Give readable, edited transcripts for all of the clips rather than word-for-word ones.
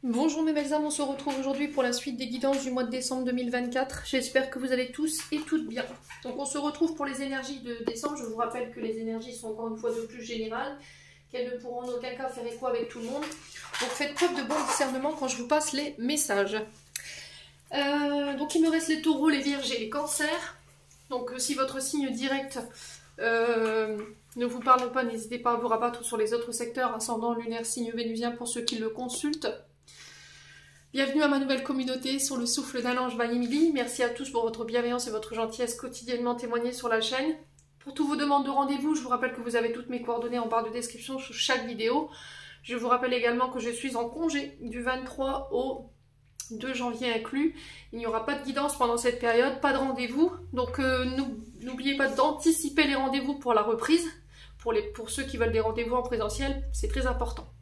Bonjour mes belles âmes, on se retrouve aujourd'hui pour la suite des guidances du mois de décembre 2024. J'espère que vous allez tous et toutes bien. Donc on se retrouve pour les énergies de décembre. Je vous rappelle que les énergies sont encore une fois de plus générales, qu'elles ne pourront en aucun cas faire écho avec tout le monde. Donc faites preuve de bon discernement quand je vous passe les messages. Donc il me reste les taureaux, les vierges et les cancers. Donc si votre signe direct ne vous parle pas, n'hésitez pas à vous rabattre sur les autres secteurs, ascendant, lunaire, signe vénusien pour ceux qui le consultent. Bienvenue à ma nouvelle communauté sur le souffle d'un ange by Emily. Merci à tous pour votre bienveillance et votre gentillesse quotidiennement témoignée sur la chaîne. Pour toutes vos demandes de rendez-vous, je vous rappelle que vous avez toutes mes coordonnées en barre de description sous chaque vidéo. Je vous rappelle également que je suis en congé du 23 au 2 janvier inclus. Il n'y aura pas de guidance pendant cette période, pas de rendez-vous. Donc n'oubliez pas d'anticiper les rendez-vous pour la reprise. Pour ceux qui veulent des rendez-vous en présentiel, c'est très important.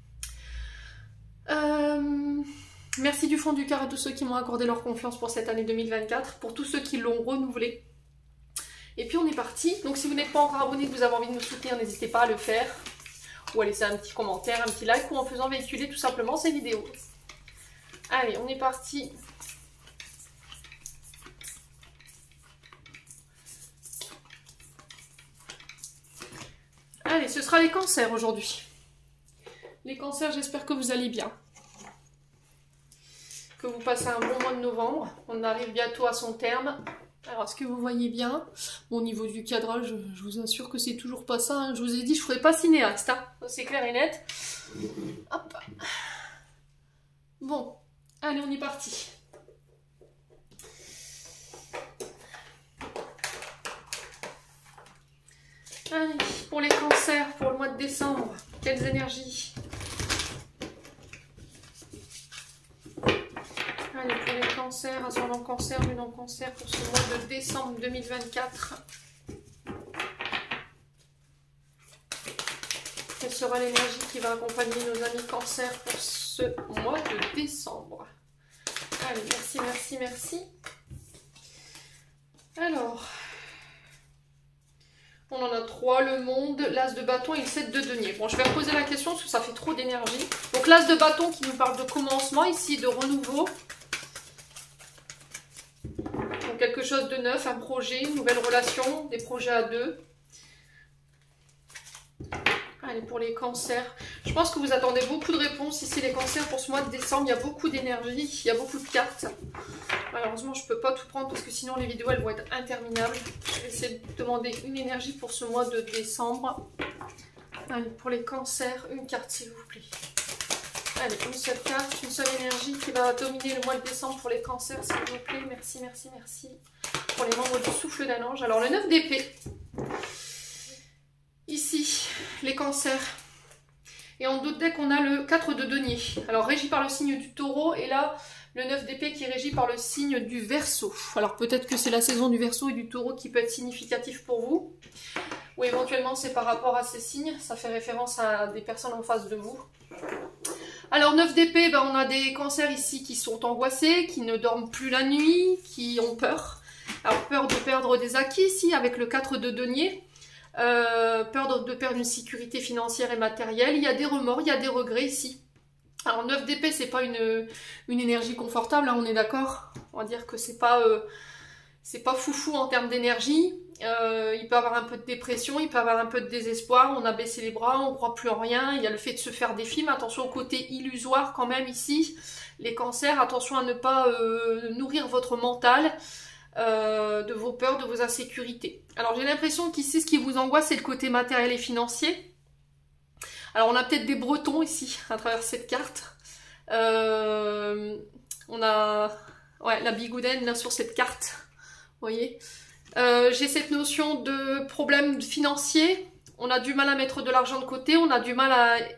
Merci du fond du cœur à tous ceux qui m'ont accordé leur confiance pour cette année 2024, pour tous ceux qui l'ont renouvelée. Et puis on est parti. Donc si vous n'êtes pas encore abonné, que vous avez envie de me soutenir, n'hésitez pas à le faire. Ou à laisser un petit commentaire, un petit like, ou en faisant véhiculer tout simplement ces vidéos. Allez, on est parti. Allez, ce sera les cancers aujourd'hui. Les cancers, j'espère que vous allez bien. Que vous passez un bon mois de novembre. On arrive bientôt à son terme. Alors, est-ce que vous voyez bien? Au niveau du cadrage, je vous assure que c'est toujours pas ça. Hein. Je vous ai dit, je ne ferai pas cinéaste. Hein. C'est clair et net. Hop. Bon, allez, on est parti. Allez, pour les cancers, pour le mois de décembre, quelles énergies? Allez, pour les cancers, ascendant cancer, lune en cancer, pour ce mois de décembre 2024. Quelle sera l'énergie qui va accompagner nos amis cancers pour ce mois de décembre? Allez, merci, merci, merci. Alors, on en a 3, le monde, l'as de bâton et le 7 de denier. Bon, je vais reposer la question parce que ça fait trop d'énergie. Donc l'as de bâton qui nous parle de commencement, ici de renouveau. Donc quelque chose de neuf, un projet, une nouvelle relation, des projets à deux. Allez, pour les cancers, je pense que vous attendez beaucoup de réponses ici les cancers pour ce mois de décembre. Il y a beaucoup d'énergie, il y a beaucoup de cartes. Malheureusement, je ne peux pas tout prendre parce que sinon les vidéos elles vont être interminables. Je vais essayer de demander une énergie pour ce mois de décembre. Allez, pour les cancers, une carte s'il vous plaît. Allez, une seule carte, une seule énergie qui va dominer le mois de décembre pour les cancers s'il vous plaît. Merci, merci, merci. Pour les membres du souffle d'un ange. Alors le 9 d'épée. Ici, les cancers. Et en d'autres decks, on a le 4 de denier. Alors régi par le signe du taureau et là... Le 9 d'épée qui est régi par le signe du Verseau. Alors peut-être que c'est la saison du Verseau et du Taureau qui peut être significatif pour vous. Ou éventuellement c'est par rapport à ces signes. Ça fait référence à des personnes en face de vous. Alors 9 d'épée, ben, on a des cancers ici qui sont angoissés, qui ne dorment plus la nuit, qui ont peur. Alors peur de perdre des acquis ici avec le 4 de denier. Peur de perdre une sécurité financière et matérielle. Il y a des remords, il y a des regrets ici. Alors 9 d'épée, c'est pas une énergie confortable, hein, on est d'accord. On va dire que c'est pas foufou en termes d'énergie. Il peut avoir un peu de dépression, il peut avoir un peu de désespoir. On a baissé les bras, on croit plus en rien. Il y a le fait de se faire des films. Attention au côté illusoire quand même ici. Les cancers, attention à ne pas nourrir votre mental de vos peurs, de vos insécurités. Alors j'ai l'impression qu'ici, ce qui vous angoisse, c'est le côté matériel et financier. Alors on a peut-être des Bretons ici, à travers cette carte. On a la bigoudaine là, sur cette carte. Vous voyez, j'ai cette notion de problème financier. On a du mal à mettre de l'argent de côté, on a du mal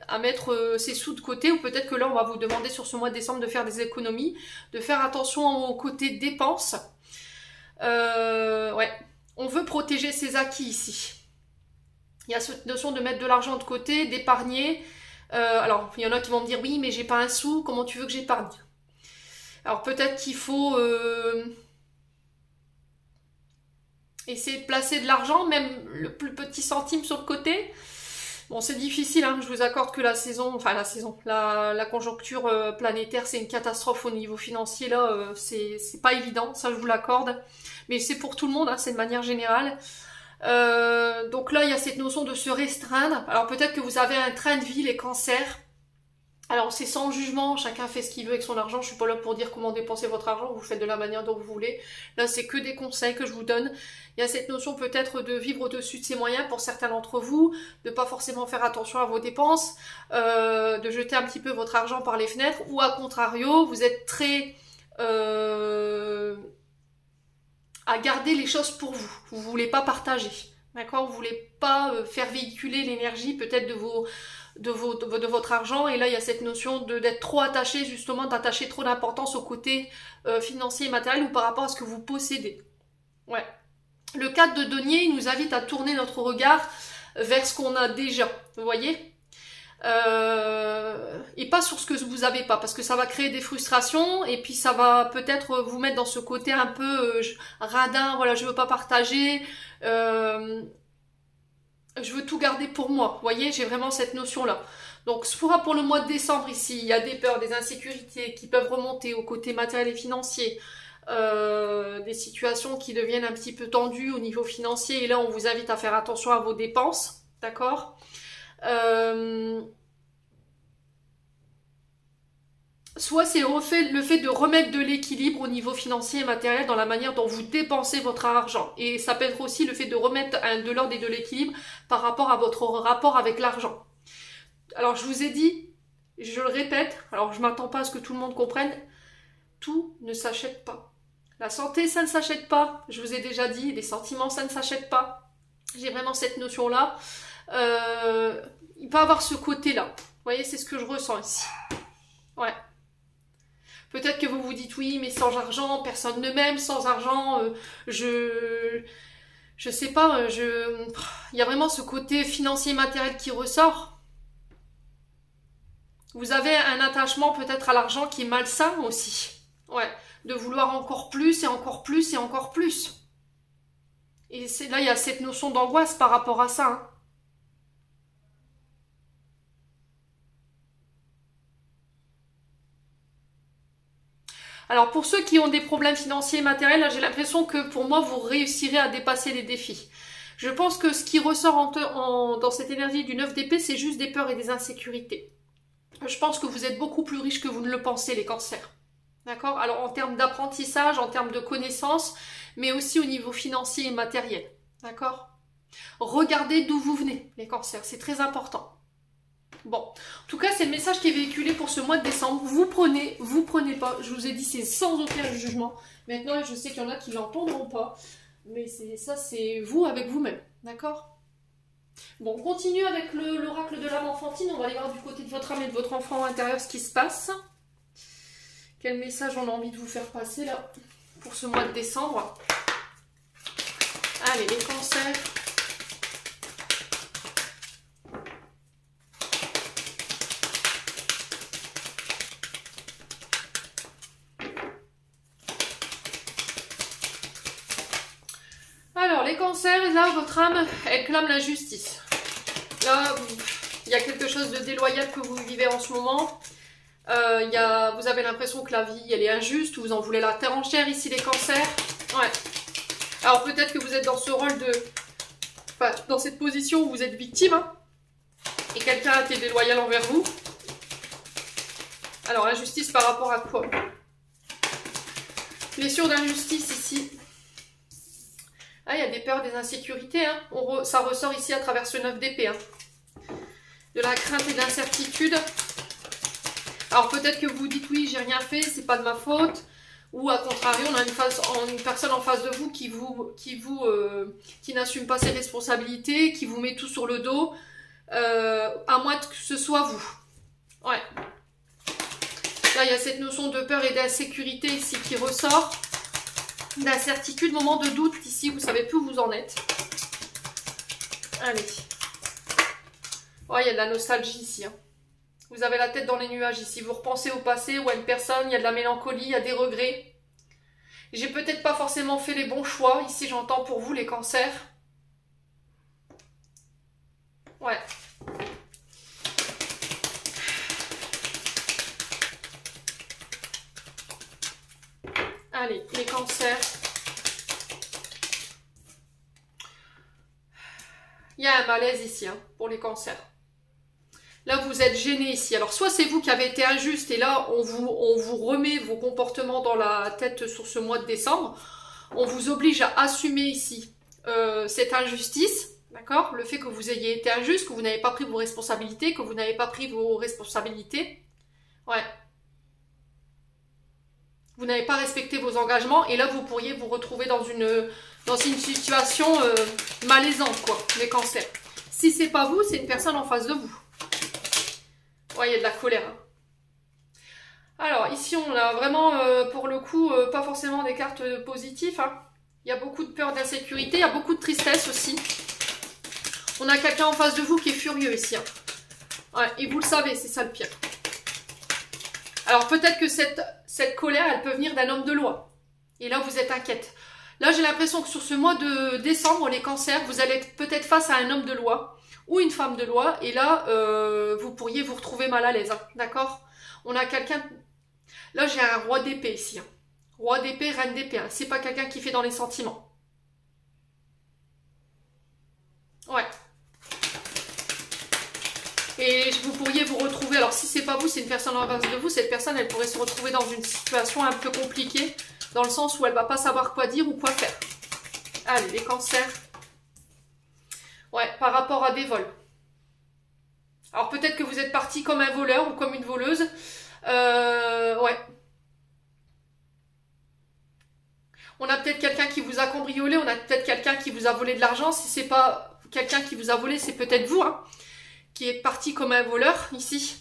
à mettre ses sous de côté. Ou peut-être que là, on va vous demander sur ce mois de décembre de faire des économies, de faire attention au côté dépenses. Ouais, on veut protéger ses acquis ici. Il y a cette notion de mettre de l'argent de côté, d'épargner. Alors, il y en a qui vont me dire, oui, mais j'ai pas un sou, comment tu veux que j'épargne? Alors, peut-être qu'il faut essayer de placer de l'argent, même le plus petit centime sur le côté. Bon, c'est difficile, hein, je vous accorde que la conjoncture planétaire, c'est une catastrophe au niveau financier, là, c'est pas évident, ça je vous l'accorde. Mais c'est pour tout le monde, hein, c'est de manière générale. Donc là, il y a cette notion de se restreindre. Alors peut-être que vous avez un train de vie, les cancers. Alors c'est sans jugement, chacun fait ce qu'il veut avec son argent, je suis pas là pour dire comment dépenser votre argent, vous faites de la manière dont vous voulez. Là c'est que des conseils que je vous donne. Il y a cette notion peut-être de vivre au-dessus de ses moyens pour certains d'entre vous, de pas forcément faire attention à vos dépenses, de jeter un petit peu votre argent par les fenêtres, ou à contrario, vous êtes très à garder les choses pour vous. Vous voulez pas partager, d'accord? Vous voulez pas faire véhiculer l'énergie peut-être de votre argent, et là il y a cette notion d'être trop attaché, justement d'attacher trop d'importance au côté financier et matériel ou par rapport à ce que vous possédez. Ouais. Le 4 de denier, il nous invite à tourner notre regard vers ce qu'on a déjà, vous voyez, et pas sur ce que vous avez pas, parce que ça va créer des frustrations, et puis ça va peut-être vous mettre dans ce côté un peu radin, voilà, je veux pas partager, je veux tout garder pour moi, vous voyez, j'ai vraiment cette notion-là. Donc, ce sera pour le mois de décembre ici, il y a des peurs, des insécurités qui peuvent remonter au côté matériel et financier, des situations qui deviennent un petit peu tendues au niveau financier, et là, on vous invite à faire attention à vos dépenses, d'accord ? Soit c'est le fait de remettre de l'équilibre au niveau financier et matériel dans la manière dont vous dépensez votre argent. Et ça peut être aussi le fait de remettre de l'ordre et de l'équilibre par rapport à votre rapport avec l'argent. Alors je vous ai dit, je le répète, alors je m'attends pas à ce que tout le monde comprenne, tout ne s'achète pas. La santé, ça ne s'achète pas. Je vous ai déjà dit, les sentiments, ça ne s'achète pas. J'ai vraiment cette notion-là. Il peut avoir ce côté-là. Vous voyez, c'est ce que je ressens ici. Ouais. Peut-être que vous vous dites oui, mais sans argent, personne ne m'aime. Sans argent, je sais pas. Il y a vraiment ce côté financier et matériel qui ressort. Vous avez un attachement peut-être à l'argent qui est malsain aussi. Ouais. De vouloir encore plus et encore plus et encore plus. Et là, il y a cette notion d'angoisse par rapport à ça. Hein. Alors pour ceux qui ont des problèmes financiers et matériels, j'ai l'impression que pour moi, vous réussirez à dépasser les défis. Je pense que ce qui ressort dans cette énergie du 9 d'épée, c'est juste des peurs et des insécurités. Je pense que vous êtes beaucoup plus riches que vous ne le pensez, les cancers. D'accord? Alors en termes d'apprentissage, en termes de connaissances, mais aussi au niveau financier et matériel. D'accord? Regardez d'où vous venez, les cancers, c'est très important. Bon, en tout cas, c'est le message qui est véhiculé pour ce mois de décembre. Vous prenez pas. Je vous ai dit, c'est sans aucun jugement. Maintenant, je sais qu'il y en a qui l'entendront pas. Mais ça, c'est vous avec vous-même. D'accord? Bon, on continue avec l'oracle de l'âme enfantine. On va aller voir du côté de votre âme et de votre enfant intérieur ce qui se passe. Quel message on a envie de vous faire passer là pour ce mois de décembre? Allez, les cancers. Alors, les cancers, là, votre âme, elle clame la justice. Là, il y a quelque chose de déloyal que vous vivez en ce moment. Vous avez l'impression que la vie, elle est injuste, vous en voulez la terre entière ici, les cancers. Ouais. Alors, peut-être que vous êtes dans ce rôle de... Enfin, dans cette position où vous êtes victime, hein, et quelqu'un a été déloyal envers vous. Alors, injustice par rapport à quoi? Blessure d'injustice ici. Ah, il y a des peurs, des insécurités. Hein. Ça ressort ici à travers ce 9 d'épée. Hein. De la crainte et de l'incertitude. Alors peut-être que vous dites oui, j'ai rien fait, c'est pas de ma faute. Ou à contrario, on a une personne en face de vous qui n'assume pas ses responsabilités, qui vous met tout sur le dos, à moins que ce soit vous. Ouais. Là, il y a cette notion de peur et d'insécurité ici qui ressort. D'incertitude, moment de doute ici, vous savez plus où vous en êtes. Allez. Ouais, il y a de la nostalgie ici. Hein. Vous avez la tête dans les nuages ici. Vous repensez au passé ou à une personne, il y a de la mélancolie, il y a des regrets. J'ai peut-être pas forcément fait les bons choix. Ici, j'entends pour vous les cancers. Ouais. Allez, les cancers. Il y a un malaise ici, hein, pour les cancers. Là, vous êtes gêné ici. Alors, soit c'est vous qui avez été injuste et là, on vous remet vos comportements dans la tête sur ce mois de décembre. On vous oblige à assumer ici cette injustice, d'accord? Le fait que vous ayez été injuste, que vous n'avez pas pris vos responsabilités, que vous n'avez pas pris vos responsabilités. Ouais. Vous n'avez pas respecté vos engagements et là, vous pourriez vous retrouver dans une situation malaisante, quoi, les cancers. Si c'est pas vous, c'est une personne en face de vous. Ouais, il y a de la colère. Hein. Alors, ici, on a vraiment, pour le coup, pas forcément des cartes positives. Hein. Il y a beaucoup de peur, d'insécurité. Il y a beaucoup de tristesse aussi. On a quelqu'un en face de vous qui est furieux ici. Hein. Ouais, et vous le savez, c'est ça le pire. Alors, peut-être que cette colère, elle peut venir d'un homme de loi. Et là, vous êtes inquiète. Là, j'ai l'impression que sur ce mois de décembre, les cancers, vous allez être peut-être face à un homme de loi ou une femme de loi. Et là, vous pourriez vous retrouver mal à l'aise. Hein, d'accord? On a quelqu'un... Là, j'ai un roi d'épée ici. Hein. Roi d'épée, reine d'épée. Hein. C'est pas quelqu'un qui fait dans les sentiments. Ouais. Et vous pourriez vous retrouver... Alors, si c'est pas vous, c'est une personne en face de vous. Cette personne, elle pourrait se retrouver dans une situation un peu compliquée. Dans le sens où elle va pas savoir quoi dire ou quoi faire. Allez, les cancers. Ouais, par rapport à des vols. Alors, peut-être que vous êtes parti comme un voleur ou comme une voleuse. Ouais. On a peut-être quelqu'un qui vous a cambriolé, on a peut-être quelqu'un qui vous a volé de l'argent. Si c'est pas quelqu'un qui vous a volé, c'est peut-être vous, hein, qui êtes parti comme un voleur, ici.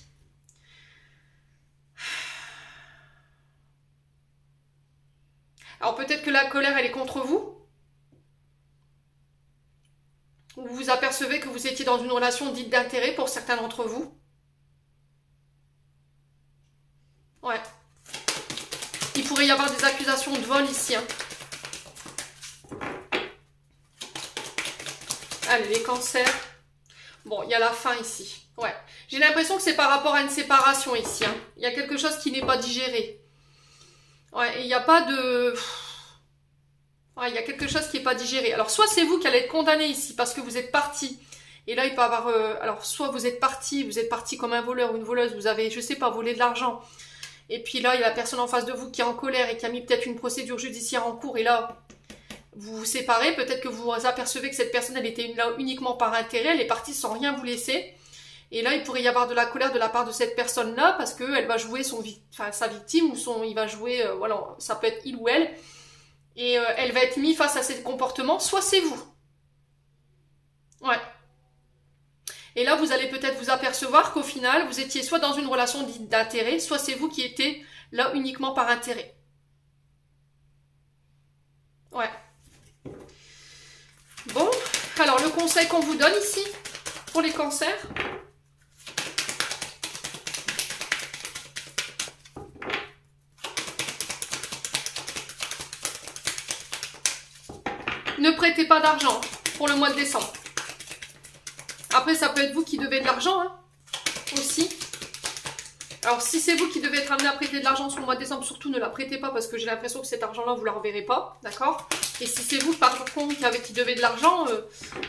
Alors peut-être que la colère, elle est contre vous. Ou vous vous apercevez que vous étiez dans une relation dite d'intérêt pour certains d'entre vous. Ouais. Il pourrait y avoir des accusations de vol ici, hein. Allez, les cancers. Bon, il y a la fin ici. Ouais. J'ai l'impression que c'est par rapport à une séparation ici. Hein. Il y a quelque chose qui n'est pas digéré. Ouais, et il n'y a pas de... Ouais, il y a quelque chose qui n'est pas digéré. Alors, soit c'est vous qui allez être condamné ici parce que vous êtes parti. Et là, il peut y avoir... alors, soit vous êtes parti comme un voleur ou une voleuse. Vous avez, je sais pas, volé de l'argent. Et puis là, il y a la personne en face de vous qui est en colère et qui a mis peut-être une procédure judiciaire en cours. Et là... vous vous séparez, peut-être que vous apercevez que cette personne, elle était là uniquement par intérêt, elle est partie sans rien vous laisser. Et là, il pourrait y avoir de la colère de la part de cette personne-là, parce qu'elle va jouer sa victime, ou il va jouer, voilà, ça peut être il ou elle. Et elle va être mise face à ces comportements, soit c'est vous. Ouais. Et là, vous allez peut-être vous apercevoir qu'au final, vous étiez soit dans une relation dite d'intérêt, soit c'est vous qui étiez là uniquement par intérêt. Ouais. Bon, alors le conseil qu'on vous donne ici, pour les cancers. Ne prêtez pas d'argent pour le mois de décembre. Après, ça peut être vous qui devez de l'argent, hein, aussi. Alors, si c'est vous qui devez être amené à prêter de l'argent sur le mois de décembre, surtout ne la prêtez pas parce que j'ai l'impression que cet argent-là, vous ne la reverrez pas, d'accord? Et si c'est vous, par contre, qui devez de l'argent,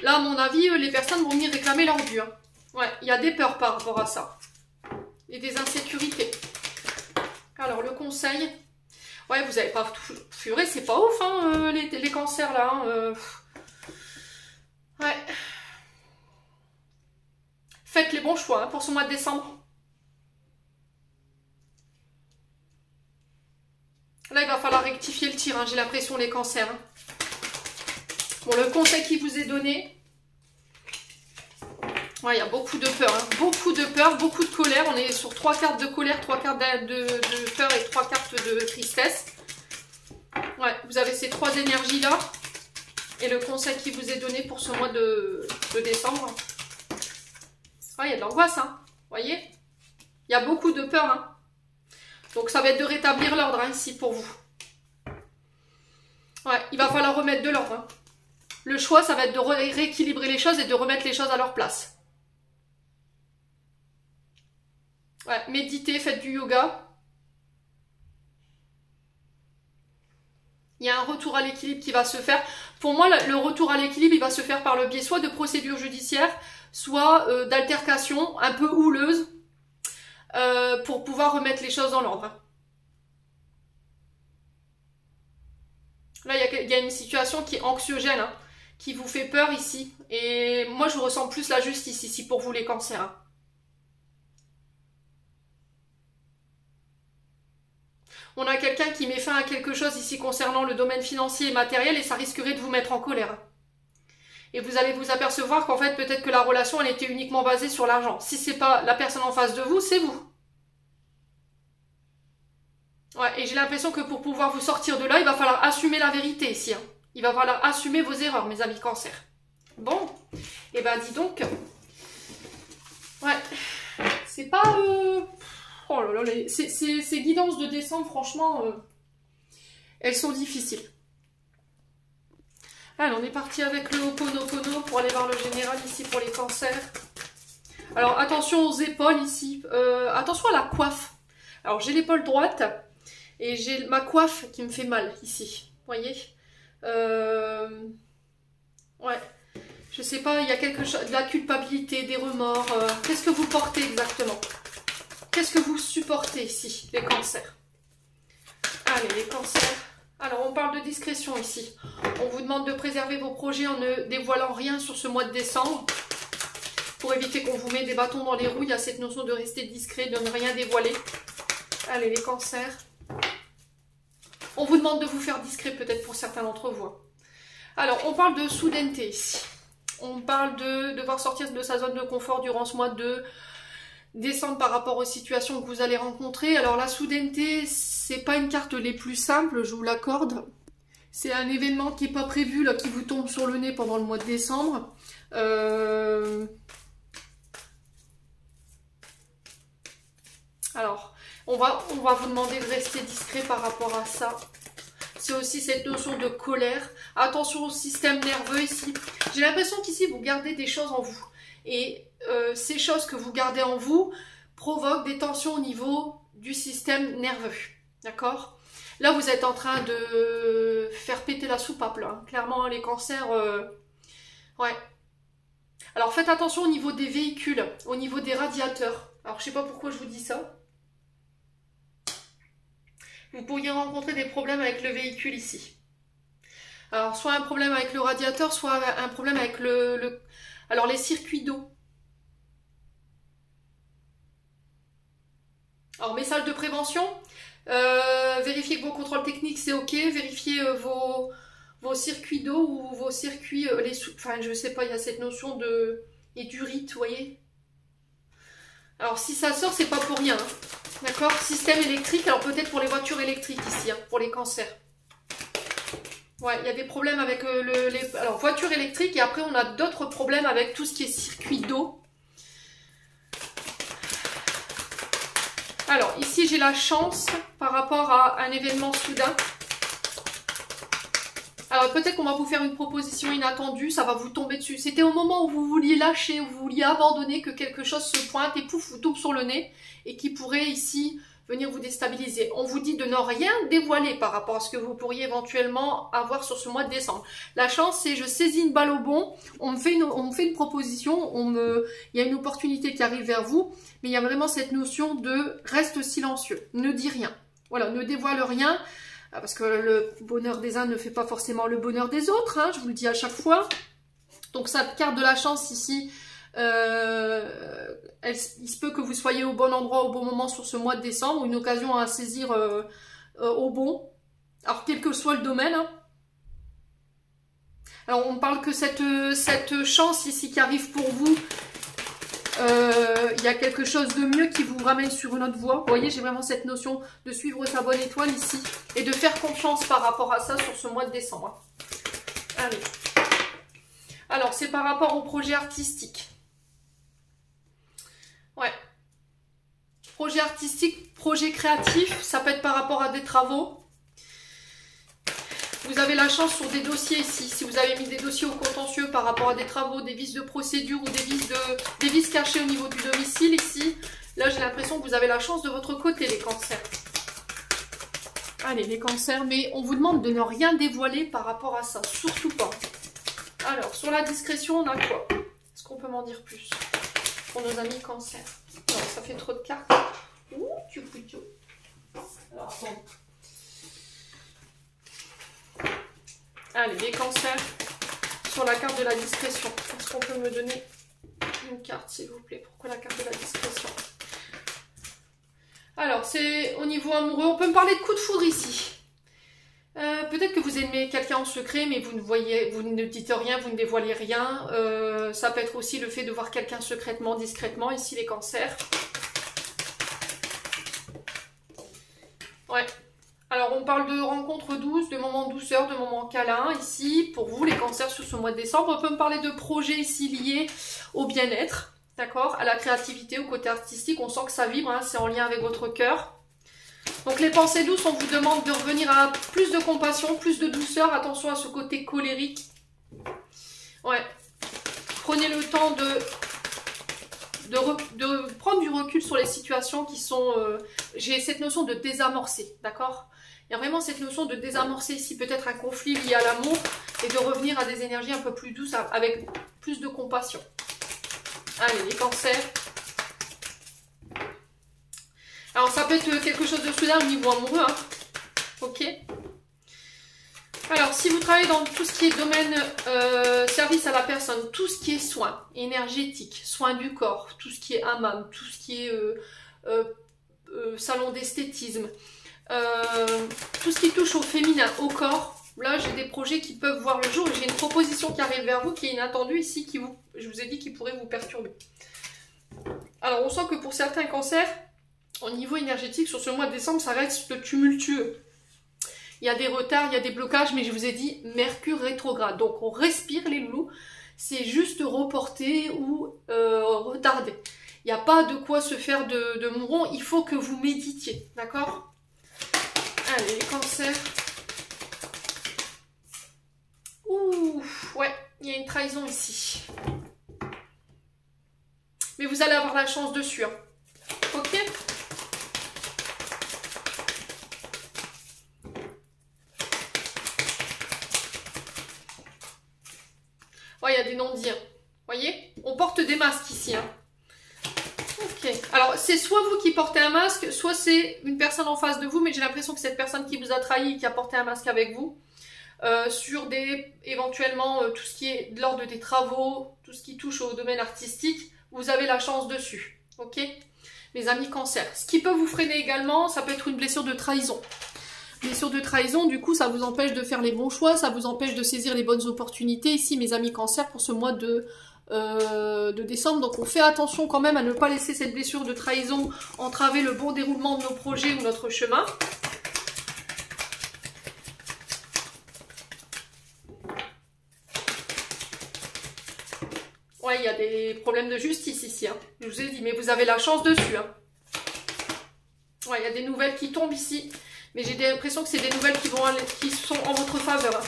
là, à mon avis, les personnes vont venir réclamer leur dû. Hein. Ouais, il y a des peurs par rapport à ça. Et des insécurités. Alors, le conseil... Ouais, vous n'avez pas tout furé, c'est pas ouf, hein, les cancers, là. Hein, ouais. Faites les bons choix hein, pour ce mois de décembre. Là, il va falloir rectifier le tir, hein, j'ai l'impression, les cancers. Hein. Bon, le conseil qui vous est donné... Ouais, il y a beaucoup de peur, hein. Beaucoup de peur, beaucoup de colère. On est sur 3 cartes de colère, 3 cartes de peur et 3 cartes de tristesse. Ouais, vous avez ces 3 énergies-là. Et le conseil qui vous est donné pour ce mois de décembre. Ouais, il y a de l'angoisse, hein. Vous voyez? Il y a beaucoup de peur, hein. Donc ça va être de rétablir l'ordre, hein, ici, pour vous. Ouais, il va falloir remettre de l'ordre. Hein. Le choix, ça va être de rééquilibrer les choses et de remettre les choses à leur place. Ouais, méditez, faites du yoga. retour à l'équilibre qui va se faire. Pour moi, le retour à l'équilibre, il va se faire par le biais soit de procédures judiciaires, soit d'altercations un peu houleuses pour pouvoir remettre les choses dans l'ordre. Là, il y a une situation qui est anxiogène, hein, qui vous fait peur ici. Et moi, je ressens plus la justice ici pour vous, les cancers. Hein. On a quelqu'un qui met fin à quelque chose ici concernant le domaine financier et matériel et ça risquerait de vous mettre en colère. Et vous allez vous apercevoir qu'en fait, peut-être que la relation, elle était uniquement basée sur l'argent. Si c'est pas la personne en face de vous, c'est vous. Ouais, et j'ai l'impression que pour pouvoir vous sortir de là, il va falloir assumer la vérité ici. Hein. Il va falloir assumer vos erreurs, mes amis cancer. Bon, et ben dis donc. Ouais, c'est pas... Oh là là, ces guidances de décembre, franchement, elles sont difficiles. Allez, on est parti avec le Ho'oponopono pour aller voir le général ici pour les cancers. Alors, attention aux épaules ici. Attention à la coiffe. Alors, j'ai l'épaule droite et j'ai ma coiffe qui me fait mal ici. Vous voyez ouais. Je sais pas, il y a quelque chose, de la culpabilité, des remords. Qu'est-ce que vous portez exactement? Qu'est-ce que vous supportez ici, les cancers? Allez, les cancers. Alors, on parle de discrétion ici. On vous demande de préserver vos projets en ne dévoilant rien sur ce mois de décembre. Pour éviter qu'on vous mette des bâtons dans les roues, il y a cette notion de rester discret, de ne rien dévoiler. Allez, les cancers. On vous demande de vous faire discret, peut-être pour certains d'entre vous. Alors, on parle de soudaineté ici. On parle de devoir sortir de sa zone de confort durant ce mois de décembre par rapport aux situations que vous allez rencontrer. Alors la soudaineté, c'est pas une carte les plus simples, je vous l'accorde. C'est un événement qui n'est pas prévu, là, qui vous tombe sur le nez pendant le mois de décembre. Alors, on va vous demander de rester discret par rapport à ça. C'est aussi cette notion de colère. Attention au système nerveux ici. J'ai l'impression qu'ici, vous gardez des choses en vous. Et ces choses que vous gardez en vous provoquent des tensions au niveau du système nerveux. D'accord? Là, vous êtes en train de faire péter la soupape, là. Clairement, les cancers... ouais. Alors, faites attention au niveau des véhicules, au niveau des radiateurs. Alors, je sais pas pourquoi je vous dis ça. Vous pourriez rencontrer des problèmes avec le véhicule ici. Alors, soit un problème avec le radiateur, soit un problème avec alors, les circuits d'eau. Alors, message de prévention. Vérifiez que vos contrôles techniques, c'est OK. Vérifiez vos circuits d'eau ou vos circuits... enfin, je sais pas, il y a cette notion de... et d'urite, vous voyez. Alors, si ça sort, c'est pas pour rien. Hein. D'accord? Système électrique. Alors, peut-être pour les voitures électriques ici, hein, pour les cancers. Ouais, il y a des problèmes avec alors, voitures électriques et après on a d'autres problèmes avec tout ce qui est circuit d'eau. Alors, ici j'ai la chance par rapport à un événement soudain. Alors, peut-être qu'on va vous faire une proposition inattendue, ça va vous tomber dessus. C'était au moment où vous vouliez lâcher, où vous vouliez abandonner que quelque chose se pointe et pouf, vous tombe sur le nez et qui pourrait ici... venir vous déstabiliser. On vous dit de ne rien dévoiler par rapport à ce que vous pourriez éventuellement avoir sur ce mois de décembre. La chance, c'est je saisis une balle au bon, on me fait une proposition, il y a une opportunité qui arrive vers vous, mais il y a vraiment cette notion de reste silencieux, ne dis rien. Voilà, ne dévoile rien, parce que le bonheur des uns ne fait pas forcément le bonheur des autres, hein, je vous le dis à chaque fois. Donc cette carte de la chance ici, il se peut que vous soyez au bon endroit au bon moment sur ce mois de décembre, une occasion à saisir au bon, alors quel que soit le domaine. Hein. Alors on parle que cette chance ici qui arrive pour vous, il y a quelque chose de mieux qui vous ramène sur une autre voie. Vous voyez, j'ai vraiment cette notion de suivre sa bonne étoile ici et de faire confiance par rapport à ça sur ce mois de décembre. Allez. Alors c'est par rapport au projet artistique. Ouais. Projet artistique, projet créatif, ça peut être par rapport à des travaux. Vous avez la chance sur des dossiers ici. Si vous avez mis des dossiers au contentieux par rapport à des travaux, des vices de procédure ou des vices cachés au niveau du domicile ici, là j'ai l'impression que vous avez la chance de votre côté, les cancers. Allez, les cancers, mais on vous demande de ne rien dévoiler par rapport à ça, surtout pas. Alors, sur la discrétion, on a quoi? Est-ce qu'on peut m'en dire plus pour nos amis cancers? Non, ça fait trop de cartes. Ouh, tu foutu. Alors, bon. Allez, les cancers, sur la carte de la discrétion. Est-ce qu'on peut me donner une carte, s'il vous plaît? Pourquoi la carte de la discrétion? Alors, c'est au niveau amoureux. On peut me parler de coup de foudre ici. Peut-être que vous aimez quelqu'un en secret, mais vous ne dites rien, vous ne dévoilez rien. Ça peut être aussi le fait de voir quelqu'un secrètement, discrètement. Ici, les cancers. Ouais. Alors, on parle de rencontres douces, de moments de douceur, de moments câlins. Ici, pour vous, les cancers, sur ce mois de décembre. On peut me parler de projets ici liés au bien-être. D'accord, à la créativité, au côté artistique, on sent que ça vibre, hein, c'est en lien avec votre cœur. Donc les pensées douces, on vous demande de revenir à plus de compassion, plus de douceur, attention à ce côté colérique. Ouais, prenez le temps de prendre du recul sur les situations qui sont... J'ai cette notion de désamorcer, d'accord? Il y a vraiment cette notion de désamorcer ici, peut-être un conflit lié à l'amour, et de revenir à des énergies un peu plus douces, avec plus de compassion. Allez, les cancers. Alors, ça peut être quelque chose de soudain au niveau amoureux. Hein. Ok. Alors, si vous travaillez dans tout ce qui est domaine service à la personne, tout ce qui est soins énergétiques, soins du corps, tout ce qui est hammam, tout ce qui est salon d'esthétisme, tout ce qui touche au féminin, au corps, là, j'ai des projets qui peuvent voir le jour et j'ai une proposition qui arrive vers vous, qui est inattendue ici, qui je vous ai dit, qui pourrait vous perturber. Alors, on sent que pour certains cancers, au niveau énergétique, sur ce mois de décembre, ça reste tumultueux. Il y a des retards, il y a des blocages, mais je vous ai dit Mercure rétrograde. Donc, on respire les loulous. C'est juste reporter ou retarder. Il n'y a pas de quoi se faire de mouron. Il faut que vous méditiez. D'accord? Allez, les cancers. Ouh, ouais, il y a une trahison ici. Mais vous allez avoir la chance dessus. Hein. Ok? Ouais, il y a des non-dits. Hein. Voyez? On porte des masques ici. Hein. Ok. Alors, c'est soit vous qui portez un masque, soit c'est une personne en face de vous, mais j'ai l'impression que cette personne qui vous a trahi et qui a porté un masque avec vous, sur éventuellement, tout ce qui est de l'ordre des travaux, tout ce qui touche au domaine artistique, vous avez la chance dessus. Ok? Mes amis cancers. Ce qui peut vous freiner également, ça peut être une blessure de trahison. Blessure de trahison, du coup, ça vous empêche de faire les bons choix, ça vous empêche de saisir les bonnes opportunités. Ici, mes amis cancers, pour ce mois de décembre. Donc, on fait attention quand même à ne pas laisser cette blessure de trahison entraver le bon déroulement de nos projets ou notre chemin. Ouais, il y a des problèmes de justice ici. Hein. Je vous ai dit, mais vous avez la chance dessus. Hein. Ouais, il y a des nouvelles qui tombent ici. Mais j'ai l'impression que c'est des nouvelles qui sont en votre faveur.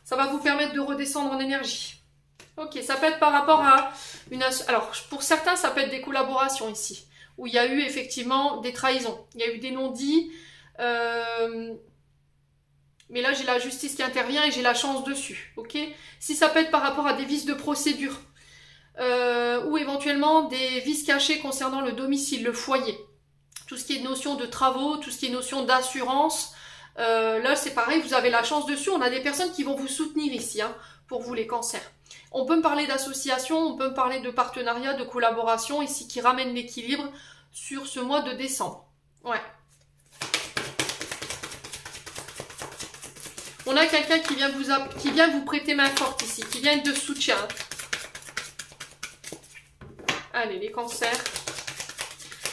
Ça va vous permettre de redescendre en énergie. Ok, ça peut être par rapport à une... Alors, pour certains, ça peut être des collaborations ici. Où il y a eu effectivement des trahisons. Il y a eu des non-dits. Mais là, j'ai la justice qui intervient et j'ai la chance dessus. Ok. Si ça peut être par rapport à des vices de procédure. Ou éventuellement des vices cachés concernant le domicile, le foyer. Tout ce qui est notion de travaux, tout ce qui est notion d'assurance, là c'est pareil, vous avez la chance dessus. On a des personnes qui vont vous soutenir ici, hein, pour vous les cancers. On peut me parler d'association, on peut me parler de partenariat, de collaboration, ici qui ramène l'équilibre sur ce mois de décembre. Ouais. On a quelqu'un qui vient vous prêter main forte ici, qui vient être de soutien. Allez, les cancers.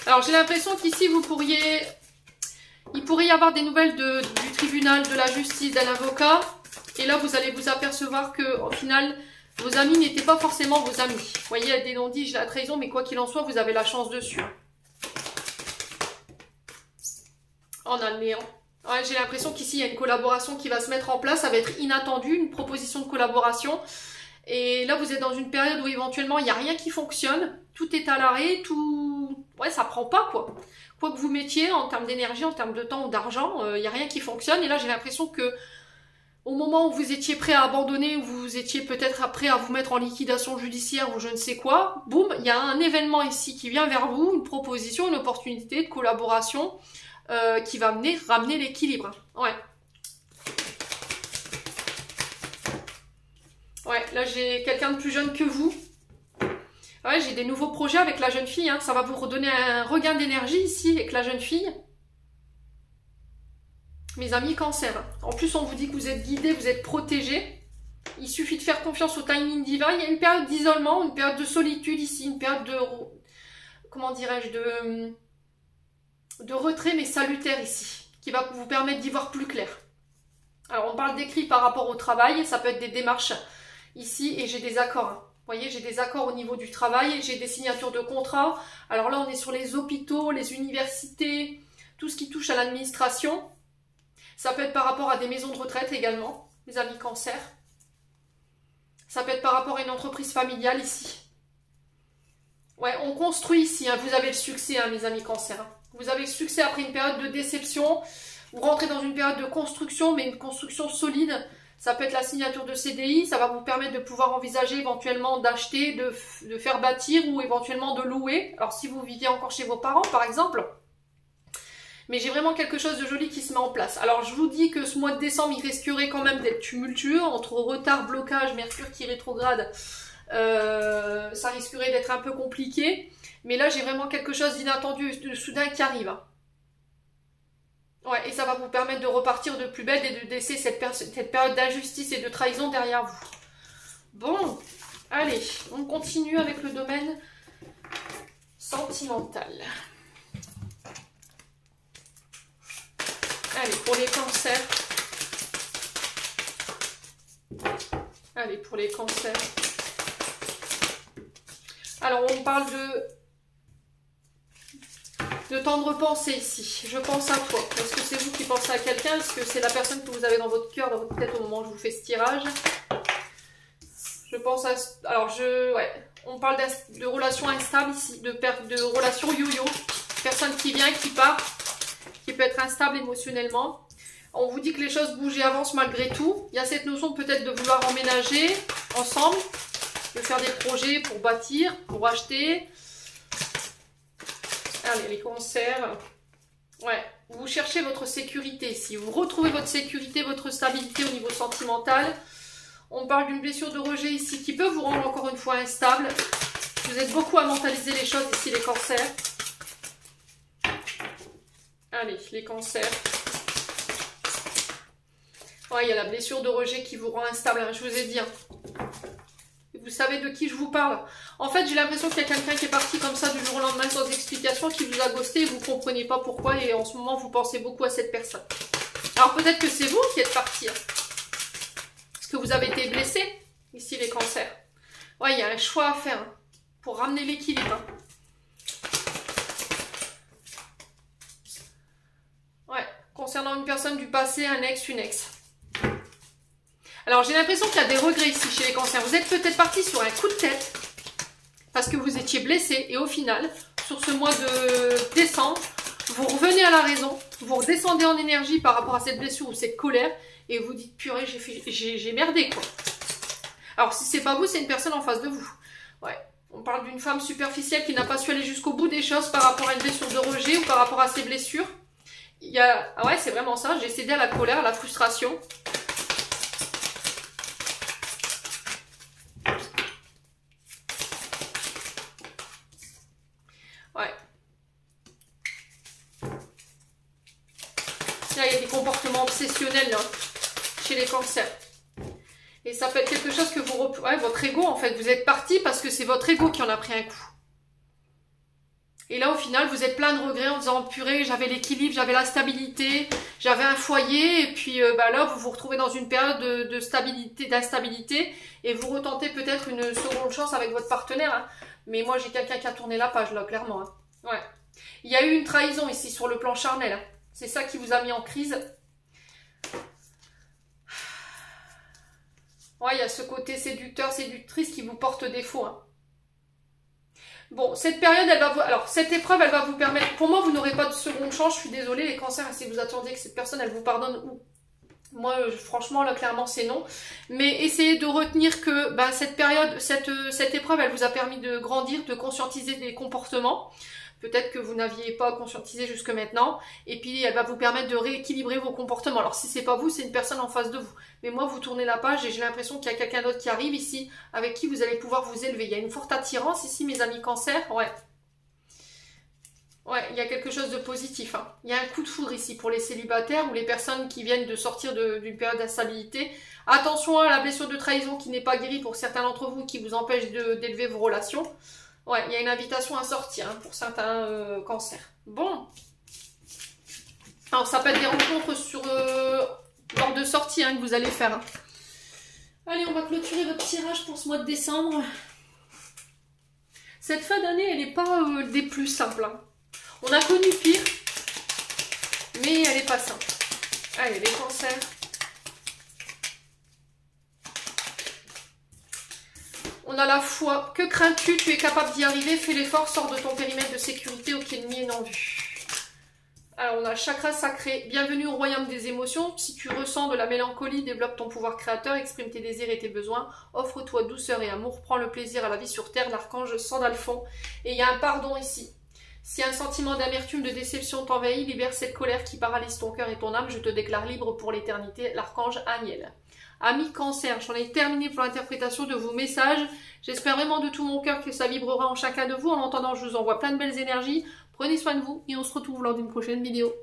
Alors, j'ai l'impression qu'ici, il pourrait y avoir des nouvelles du tribunal, de la justice, d'un avocat. Et là, vous allez vous apercevoir que, au final, vos amis n'étaient pas forcément vos amis. Vous voyez, il y a des non-dits, j'ai la trahison, mais quoi qu'il en soit, vous avez la chance dessus. On a le néant. Ouais, j'ai l'impression qu'ici, il y a une collaboration qui va se mettre en place. Ça va être inattendu, une proposition de collaboration. Et là, vous êtes dans une période où éventuellement, il n'y a rien qui fonctionne. Tout est à l'arrêt, tout... Ouais, ça prend pas, quoi. quoi que vous mettiez en termes d'énergie, en termes de temps ou d'argent, il n'y a rien qui fonctionne. Et là, j'ai l'impression que au moment où vous étiez prêt à abandonner, où vous étiez peut-être prêt à vous mettre en liquidation judiciaire ou je ne sais quoi, boum, il y a un événement ici qui vient vers vous, une proposition, une opportunité de collaboration qui va ramener l'équilibre. Ouais. Ouais, là j'ai quelqu'un de plus jeune que vous. Ouais, j'ai des nouveaux projets avec la jeune fille. Hein. Ça va vous redonner un regain d'énergie ici avec la jeune fille. Mes amis Cancer. En plus, on vous dit que vous êtes guidés, vous êtes protégés. Il suffit de faire confiance au timing divin. Il y a une période d'isolement, une période de solitude ici, une période de... Comment dirais-je, de retrait, mais salutaire ici, qui va vous permettre d'y voir plus clair. Alors, on parle d'écrit par rapport au travail. Ça peut être des démarches ici et j'ai des accords. Hein. Vous voyez, j'ai des accords au niveau du travail, j'ai des signatures de contrats. Alors là, on est sur les hôpitaux, les universités, tout ce qui touche à l'administration. Ça peut être par rapport à des maisons de retraite également, mes amis Cancer. Ça peut être par rapport à une entreprise familiale ici. Ouais, on construit ici, hein. Vous avez le succès, hein, mes amis Cancer. Hein. Vous avez le succès après une période de déception. Vous rentrez dans une période de construction, mais une construction solide. Ça peut être la signature de CDI, ça va vous permettre de pouvoir envisager éventuellement d'acheter, de faire bâtir ou éventuellement de louer. Alors si vous viviez encore chez vos parents par exemple. Mais j'ai vraiment quelque chose de joli qui se met en place. Alors je vous dis que ce mois de décembre, il risquerait quand même d'être tumultueux entre retard, blocage, Mercure qui rétrograde. Ça risquerait d'être un peu compliqué. Mais là j'ai vraiment quelque chose d'inattendu, de soudain qui arrive. Ouais, et ça va vous permettre de repartir de plus belle et de laisser cette période d'injustice et de trahison derrière vous. Bon, allez, on continue avec le domaine sentimental. Allez, pour les cancers. Allez, pour les cancers. Alors, on parle de tendre pensée ici. Je pense à toi. Est-ce que c'est vous qui pensez à quelqu'un? Est-ce que c'est la personne que vous avez dans votre cœur, dans votre tête au moment où je vous fais ce tirage? Je pense à... Alors, ouais. On parle de relations instables ici, de relations yo-yo. Personne qui vient, qui part, qui peut être instable émotionnellement. On vous dit que les choses bougent et avancent malgré tout. Il y a cette notion peut-être de vouloir emménager ensemble, de faire des projets pour bâtir, pour acheter... Allez, les cancers. Ouais, vous cherchez votre sécurité ici. Vous retrouvez votre sécurité, votre stabilité au niveau sentimental. On parle d'une blessure de rejet ici qui peut vous rendre encore une fois instable. Vous êtes beaucoup à mentaliser les choses ici, les cancers. Allez, les cancers. Ouais, il y a la blessure de rejet qui vous rend instable, hein, je vous ai dit. Hein. Vous savez de qui je vous parle. En fait, j'ai l'impression qu'il y a quelqu'un qui est parti comme ça du jour au lendemain sans explication, qui vous a ghosté et vous ne comprenez pas pourquoi. Et en ce moment, vous pensez beaucoup à cette personne. Alors peut-être que c'est vous qui êtes parti. Hein. Parce que vous avez été blessé. Ici, les cancers. Ouais, il y a un choix à faire hein, pour ramener l'équilibre. Hein. Ouais, concernant une personne du passé, un ex, une ex. Alors, j'ai l'impression qu'il y a des regrets ici chez les cancers. Vous êtes peut-être parti sur un coup de tête parce que vous étiez blessé. Et au final, sur ce mois de décembre, vous revenez à la raison. Vous redescendez en énergie par rapport à cette blessure ou cette colère. Et vous dites, purée, j'ai merdé, quoi. Alors, si c'est pas vous, c'est une personne en face de vous. Ouais. On parle d'une femme superficielle qui n'a pas su aller jusqu'au bout des choses par rapport à une blessure de rejet ou par rapport à ses blessures. Il y a... Ah ouais, c'est vraiment ça. J'ai cédé à la colère, à la frustration. Ouais. Là, il y a des comportements obsessionnels là, chez les cancers. Et ça peut être quelque chose que vous... Ouais, votre ego, en fait. Vous êtes parti parce que c'est votre ego qui en a pris un coup. Et là, au final, vous êtes plein de regrets en disant, purée, j'avais l'équilibre, j'avais la stabilité, j'avais un foyer. Et puis là, vous vous retrouvez dans une période de stabilité, d'instabilité. Et vous retentez peut-être une seconde chance avec votre partenaire. Hein. Mais moi, j'ai quelqu'un qui a tourné la page, là, clairement. Hein. Ouais. Il y a eu une trahison ici, sur le plan charnel. Hein. C'est ça qui vous a mis en crise. Ouais, il y a ce côté séducteur, séductrice qui vous porte défaut. Hein. Bon, cette période, elle va vous... Alors, cette épreuve, elle va vous permettre... Pour moi, vous n'aurez pas de seconde chance. Je suis désolée, les cancers, si vous attendiez que cette personne, elle vous pardonne ou... Moi, franchement, là, clairement, c'est non. Mais essayez de retenir que bah, cette période, cette épreuve, elle vous a permis de grandir, de conscientiser des comportements. Peut-être que vous n'aviez pas conscientisé jusque maintenant. Et puis, elle va vous permettre de rééquilibrer vos comportements. Alors, si c'est pas vous, c'est une personne en face de vous. Mais moi, vous tournez la page et j'ai l'impression qu'il y a quelqu'un d'autre qui arrive ici, avec qui vous allez pouvoir vous élever. Il y a une forte attirance ici, mes amis cancer. Ouais. Ouais, il y a quelque chose de positif. Hein. Il y a un coup de foudre ici pour les célibataires ou les personnes qui viennent de sortir d'une période d'instabilité. Attention à la blessure de trahison qui n'est pas guérie pour certains d'entre vous, qui vous empêche d'élever vos relations. Ouais, il y a une invitation à sortir hein, pour certains cancers. Bon. Alors, ça peut être des rencontres sur lors de sortie hein, que vous allez faire. Hein. Allez, on va clôturer votre tirage pour ce mois de décembre. Cette fin d'année, elle n'est pas des plus simples. Hein. On a connu pire, mais elle n'est pas simple. Allez, les cancers. On a la foi. Que crains-tu? Tu es capable d'y arriver. Fais l'effort, sors de ton périmètre de sécurité auquel ennemi est non vu. Alors, on a le chakra sacré. Bienvenue au royaume des émotions. Si tu ressens de la mélancolie, développe ton pouvoir créateur, exprime tes désirs et tes besoins. Offre-toi douceur et amour. Prends le plaisir à la vie sur terre. L'archange Sandalphon. Et il y a un pardon ici. Si un sentiment d'amertume, de déception t'envahit, libère cette colère qui paralyse ton cœur et ton âme. Je te déclare libre pour l'éternité. L'archange Aniel. Amis cancer, j'en ai terminé pour l'interprétation de vos messages. J'espère vraiment de tout mon cœur que ça vibrera en chacun de vous. En entendant, je vous envoie plein de belles énergies. Prenez soin de vous et on se retrouve lors d'une prochaine vidéo.